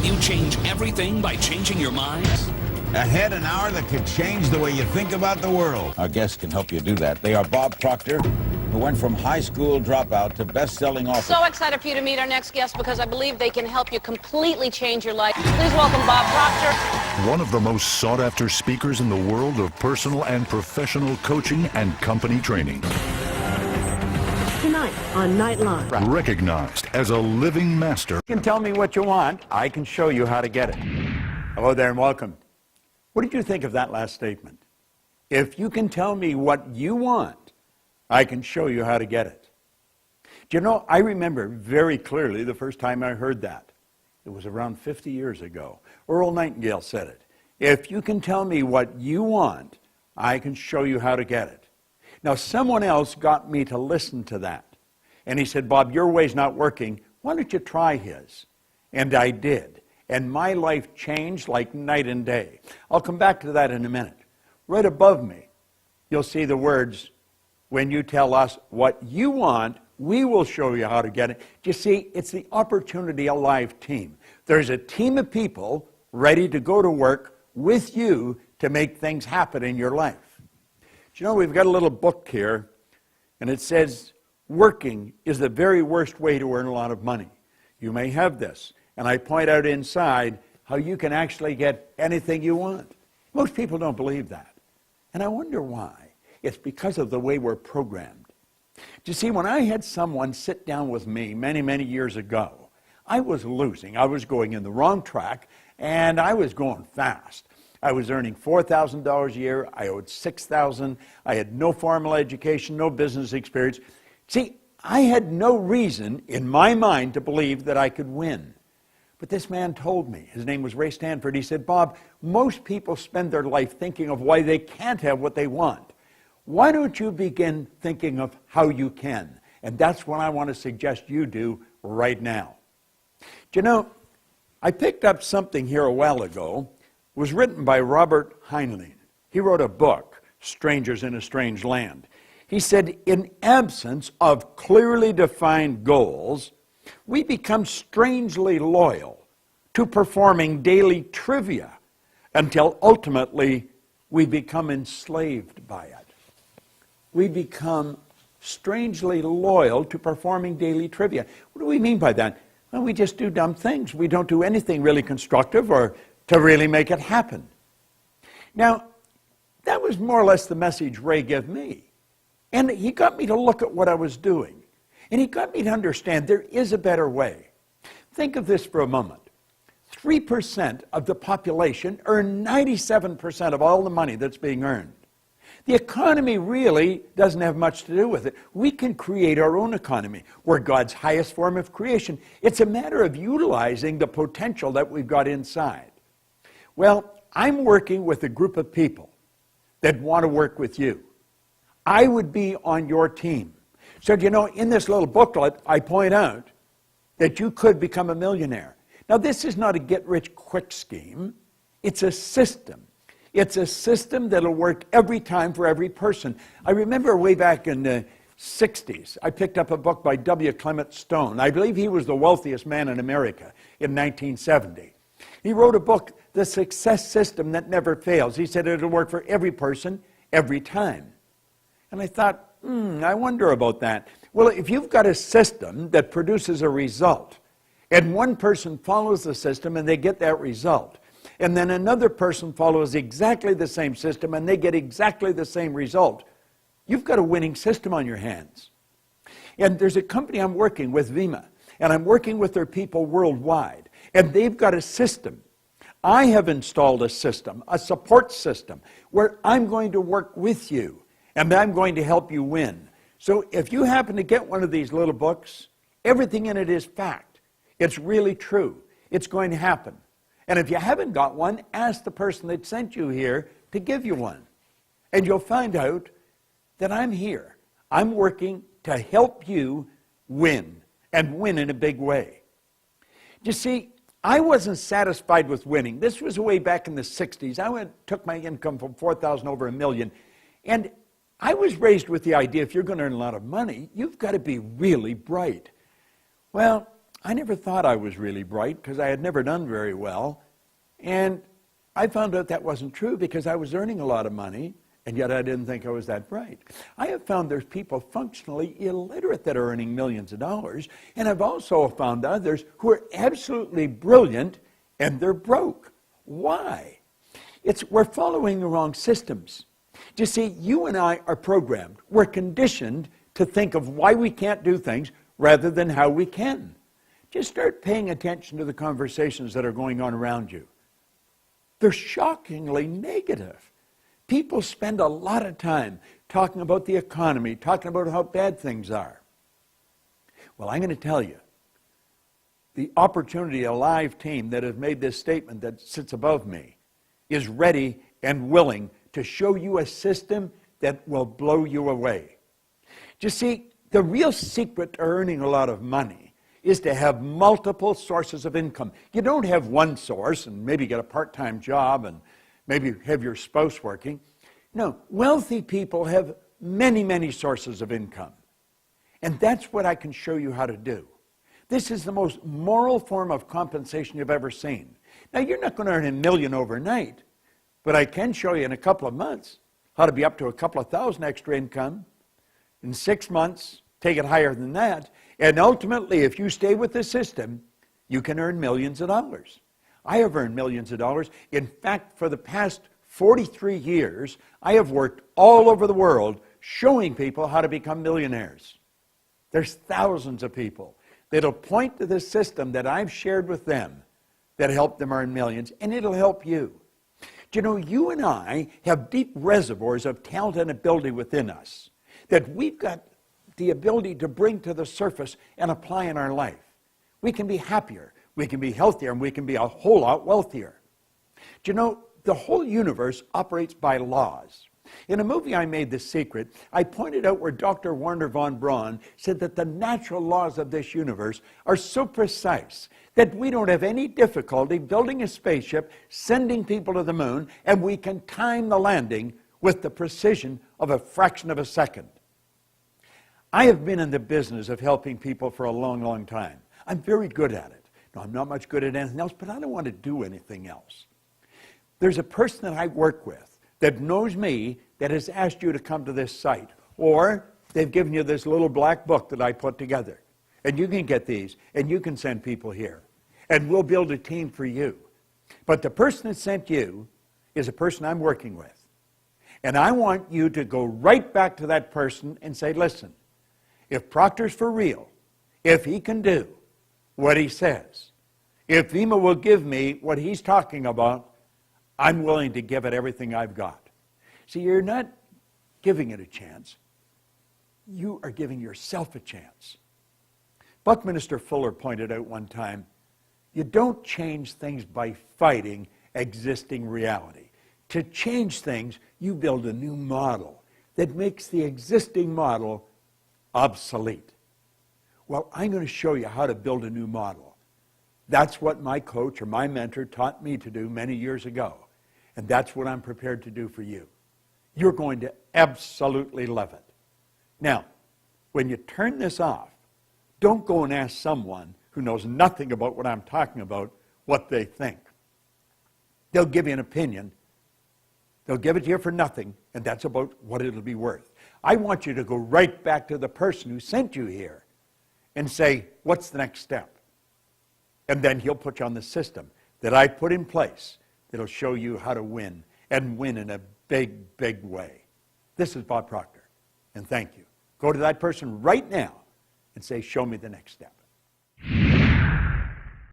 you change everything by changing your mind? Ahead an hour that could change the way you think about the world. Our guests can help you do that. They are Bob Proctor, who went from high school dropout to best-selling author. So excited for you to meet our next guest because I believe they can help you completely change your life. Please welcome Bob Proctor. One of the most sought-after speakers in the world of personal and professional coaching and company training. Tonight on Nightline. Recognized as a living master. You can tell me what you want. I can show you how to get it. Hello there and welcome. What did you think of that last statement? If you can tell me what you want, I can show you how to get it. Do you know, I remember very clearly the first time I heard that. It was around 50 years ago. Earl Nightingale said it. If you can tell me what you want, I can show you how to get it. Now, someone else got me to listen to that. And he said, Bob, your way's not working. Why don't you try his? And I did. And my life changed like night and day. I'll come back to that in a minute. Right above me, you'll see the words, when you tell us what you want, we will show you how to get it. Do you see, it's the OpportunityAlive team. There's a team of people ready to go to work with you to make things happen in your life. Do you know, we've got a little book here, and it says, working is the very worst way to earn a lot of money. You may have this. And I point out inside how you can actually get anything you want. Most people don't believe that. And I wonder why. It's because of the way we're programmed. Do you see, when I had someone sit down with me many, many years ago, I was losing. I was going in the wrong track, and I was going fast. I was earning $4,000 a year. I owed $6,000. I had no formal education, no business experience. See, I had no reason in my mind to believe that I could win. But this man told me, his name was Ray Stanford, he said, Bob, most people spend their life thinking of why they can't have what they want. Why don't you begin thinking of how you can? And that's what I want to suggest you do right now. Do you know, I picked up something here a while ago. It was written by Robert Heinlein. He wrote a book, Strangers in a Strange Land. He said, in absence of clearly defined goals, we become strangely loyal to performing daily trivia until ultimately we become enslaved by it. We become strangely loyal to performing daily trivia. What do we mean by that? Well, we just do dumb things. We don't do anything really constructive or to really make it happen. Now, that was more or less the message Ray gave me. And he got me to look at what I was doing. And he got me to understand there is a better way. Think of this for a moment. 3% of the population earn 97% of all the money that's being earned. The economy really doesn't have much to do with it. We can create our own economy. We're God's highest form of creation. It's a matter of utilizing the potential that we've got inside. Well, I'm working with a group of people that want to work with you. I would be on your team. So, you know, in this little booklet, I point out that you could become a millionaire. Now, this is not a get-rich-quick scheme. It's a system. It's a system that'll work every time for every person. I remember way back in the 60s, I picked up a book by W. Clement Stone. I believe he was the wealthiest man in America in 1970. He wrote a book, The Success System That Never Fails. He said it'll work for every person, every time. And I thought, I wonder about that. Well, if you've got a system that produces a result, and one person follows the system and they get that result, and then another person follows exactly the same system and they get exactly the same result, you've got a winning system on your hands. And there's a company I'm working with, Vima, and I'm working with their people worldwide, and they've got a system. I have installed a system, a support system, where I'm going to work with you. And I'm going to help you win. So if you happen to get one of these little books, everything in it is fact. It's really true. It's going to happen. And if you haven't got one, ask the person that sent you here to give you one. And you'll find out that I'm here. I'm working to help you win, and win in a big way. You see, I wasn't satisfied with winning. This was way back in the 60s. I took my income from $4,000 over $1 million. And I was raised with the idea if you're going to earn a lot of money, you've got to be really bright. Well, I never thought I was really bright because I had never done very well. And I found out that wasn't true because I was earning a lot of money, and yet I didn't think I was that bright. I have found there's people functionally illiterate that are earning millions of dollars, and I've also found others who are absolutely brilliant and they're broke. Why? We're following the wrong systems. You see, you and I are programmed. We're conditioned to think of why we can't do things rather than how we can. Just start paying attention to the conversations that are going on around you. They're shockingly negative. People spend a lot of time talking about the economy, talking about how bad things are. Well, I'm going to tell you, the OpportunityAlive team that has made this statement that sits above me is ready and willing to show you a system that will blow you away. You see, the real secret to earning a lot of money is to have multiple sources of income. You don't have one source and maybe get a part-time job and maybe have your spouse working. No, wealthy people have many, many sources of income. And that's what I can show you how to do. This is the most moral form of compensation you've ever seen. Now, you're not going to earn $1 million overnight, but I can show you in a couple of months how to be up to a couple of thousand extra income. In 6 months, take it higher than that. And ultimately, if you stay with the system, you can earn millions of dollars. I have earned millions of dollars. In fact, for the past 43 years, I have worked all over the world showing people how to become millionaires. There's thousands of people that'll point to the system that I've shared with them that helped them earn millions, and it'll help you. Do you know, you and I have deep reservoirs of talent and ability within us that we've got the ability to bring to the surface and apply in our life. We can be happier, we can be healthier, and we can be a whole lot wealthier. Do you know, the whole universe operates by laws. In a movie I made, The Secret, I pointed out where Dr. Werner von Braun said that the natural laws of this universe are so precise that we don't have any difficulty building a spaceship, sending people to the moon, and we can time the landing with the precision of a fraction of a second. I have been in the business of helping people for a long, long time. I'm very good at it. No, I'm not much good at anything else, but I don't want to do anything else. There's a person that I work with that knows me that has asked you to come to this site, or they've given you this little black book that I put together. And you can get these, and you can send people here. And we'll build a team for you. But the person that sent you is a person I'm working with. And I want you to go right back to that person and say, listen, if Proctor's for real, if he can do what he says, if Vima will give me what he's talking about, I'm willing to give it everything I've got. See, you're not giving it a chance. You are giving yourself a chance. Buckminster Fuller pointed out one time, you don't change things by fighting existing reality. To change things, you build a new model that makes the existing model obsolete. Well, I'm going to show you how to build a new model. That's what my coach or my mentor taught me to do many years ago. And that's what I'm prepared to do for you. You're going to absolutely love it. Now, when you turn this off, don't go and ask someone who knows nothing about what I'm talking about what they think. They'll give you an opinion. They'll give it to you for nothing, and that's about what it'll be worth. I want you to go right back to the person who sent you here and say, what's the next step? And then he'll put you on the system that I put in place that'll show you how to win, and win in a big, big way. This is Bob Proctor, and thank you. Go to that person right now and say, show me the next step.